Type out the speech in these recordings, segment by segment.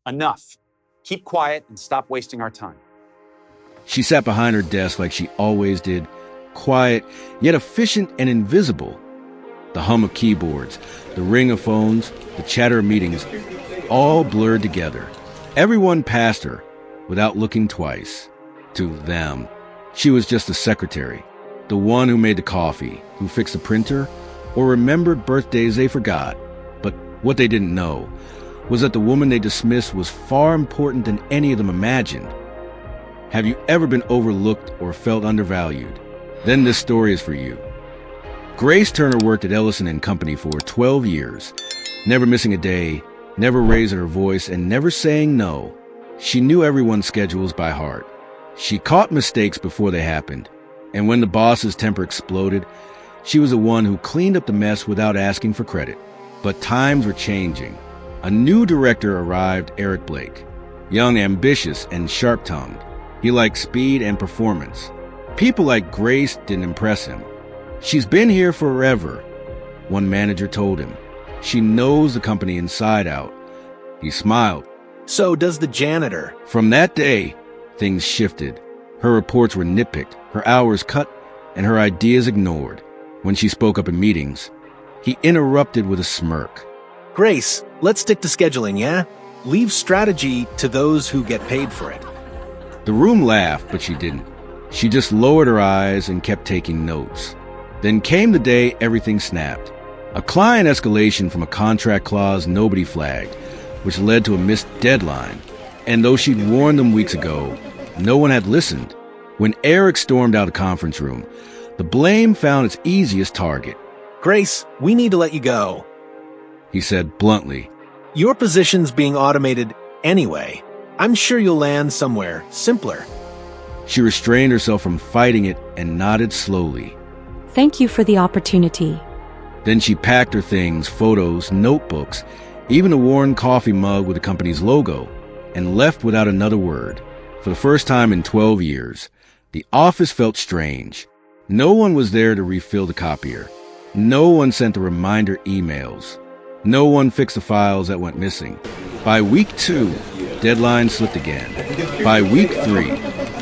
Enough. Keep quiet and stop wasting our time. She sat behind her desk like she always did, quiet, yet efficient and invisible. The hum of keyboards, the ring of phones, the chatter of meetings, all blurred together. Everyone passed her without looking twice. To them, she was just a secretary, the one who made the coffee, who fixed the printer, or remembered birthdays they forgot. But what they didn't know was that the woman they dismissed was far important than any of them imagined. Have you ever been overlooked or felt undervalued? Then this story is for you. Grace Turner worked at Ellison & Company for 12 years, never missing a day, never raising her voice, and never saying no. She knew everyone's schedules by heart. She caught mistakes before they happened, and when the boss's temper exploded, she was the one who cleaned up the mess without asking for credit. But times were changing. A new director arrived, Eric Blake. Young, ambitious, and sharp-tongued. He liked speed and performance. People like Grace didn't impress him. She's been here forever, one manager told him. She knows the company inside out. He smiled. So does the janitor. From that day, things shifted. Her reports were nitpicked, her hours cut, and her ideas ignored. When she spoke up in meetings, he interrupted with a smirk. Grace, let's stick to scheduling, yeah? Leave strategy to those who get paid for it. The room laughed, but she didn't. She just lowered her eyes and kept taking notes. Then came the day everything snapped. A client escalation from a contract clause nobody flagged, which led to a missed deadline. And though she'd warned them weeks ago, no one had listened. When Eric stormed out of the conference room, the blame found its easiest target. Grace, we need to let you go, he said bluntly. Your position's being automated anyway. I'm sure you'll land somewhere simpler. She restrained herself from fighting it and nodded slowly. Thank you for the opportunity. Then she packed her things, photos, notebooks, even a worn coffee mug with the company's logo, and left without another word. For the first time in 12 years, the office felt strange. No one was there to refill the copier. No one sent the reminder emails. No one fixed the files that went missing. By week 2, deadlines slipped again. By week 3,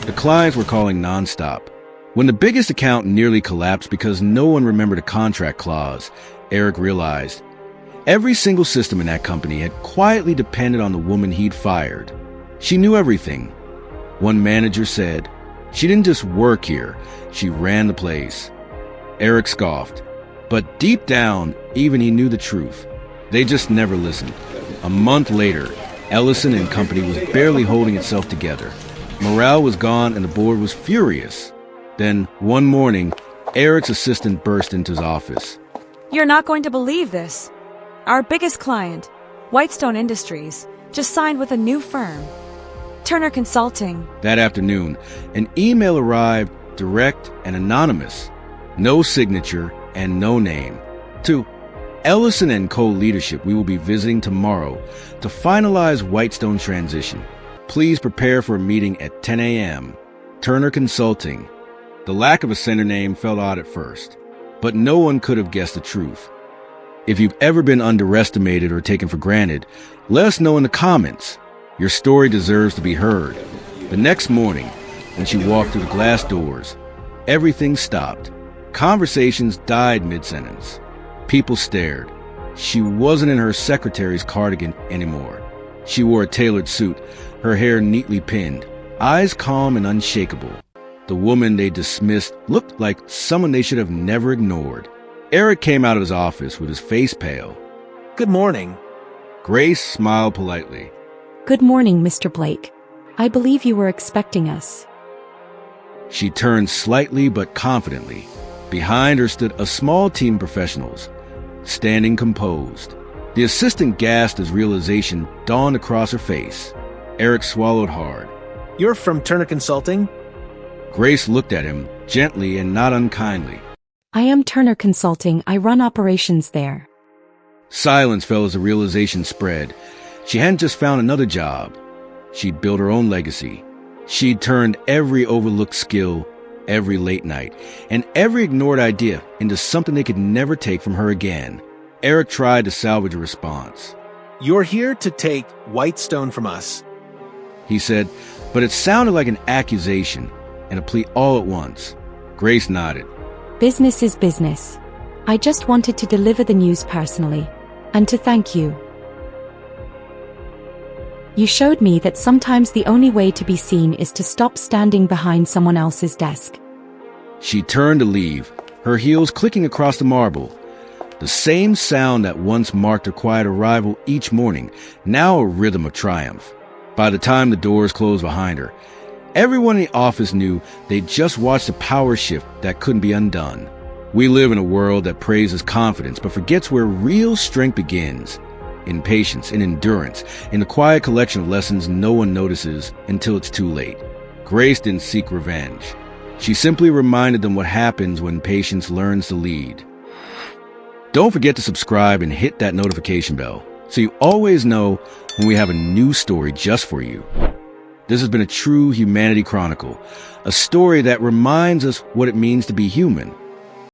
the clients were calling nonstop. When the biggest account nearly collapsed because no one remembered a contract clause, Eric realized every single system in that company had quietly depended on the woman he'd fired. She knew everything. One manager said, she didn't just work here, she ran the place. Eric scoffed. But deep down, even he knew the truth. They just never listened. A month later, Ellison & Company was barely holding itself together. Morale was gone and the board was furious. Then, one morning, Eric's assistant burst into his office. You're not going to believe this. Our biggest client, Whitestone Industries, just signed with a new firm, Turner Consulting. That afternoon, an email arrived, direct and anonymous. No signature and no name. To Ellison & Co. leadership, we will be visiting tomorrow to finalize Whitestone's transition. Please prepare for a meeting at 10 a.m. Turner Consulting. The lack of a sender name felt odd at first, but no one could have guessed the truth. If you've ever been underestimated or taken for granted, let us know in the comments. Your story deserves to be heard. The next morning, when she walked through the glass doors, everything stopped. Conversations died mid-sentence. People stared. She wasn't in her secretary's cardigan anymore. She wore a tailored suit, her hair neatly pinned, eyes calm and unshakable. The woman they dismissed looked like someone they should have never ignored. Eric came out of his office with his face pale. Good morning. Grace smiled politely. Good morning, Mr. Blake. I believe you were expecting us. She turned slightly but confidently. Behind her stood a small team of professionals, standing composed. The assistant gasped as realization dawned across her face. Eric swallowed hard. You're from Turner Consulting? Grace looked at him, gently and not unkindly. I am Turner Consulting. I run operations there. Silence fell as the realization spread. She hadn't just found another job. She'd built her own legacy. She'd turned every overlooked skill, every late night, and every ignored idea into something they could never take from her again. Eric tried to salvage a response. You're here to take Whitestone from us. He said, but it sounded like an accusation and a plea all at once. Grace nodded. Business is business. I just wanted to deliver the news personally. And to thank you. You showed me that sometimes the only way to be seen is to stop standing behind someone else's desk. She turned to leave, her heels clicking across the marble. The same sound that once marked her quiet arrival each morning, now a rhythm of triumph. By the time the doors closed behind her, everyone in the office knew they'd just watched a power shift that couldn't be undone. We live in a world that praises confidence but forgets where real strength begins. In patience, in endurance, in the quiet collection of lessons no one notices until it's too late. Grace didn't seek revenge. She simply reminded them what happens when patience learns to lead. Don't forget to subscribe and hit that notification bell so you always know when we have a new story just for you. This has been a True Humanity Chronicle, a story that reminds us what it means to be human.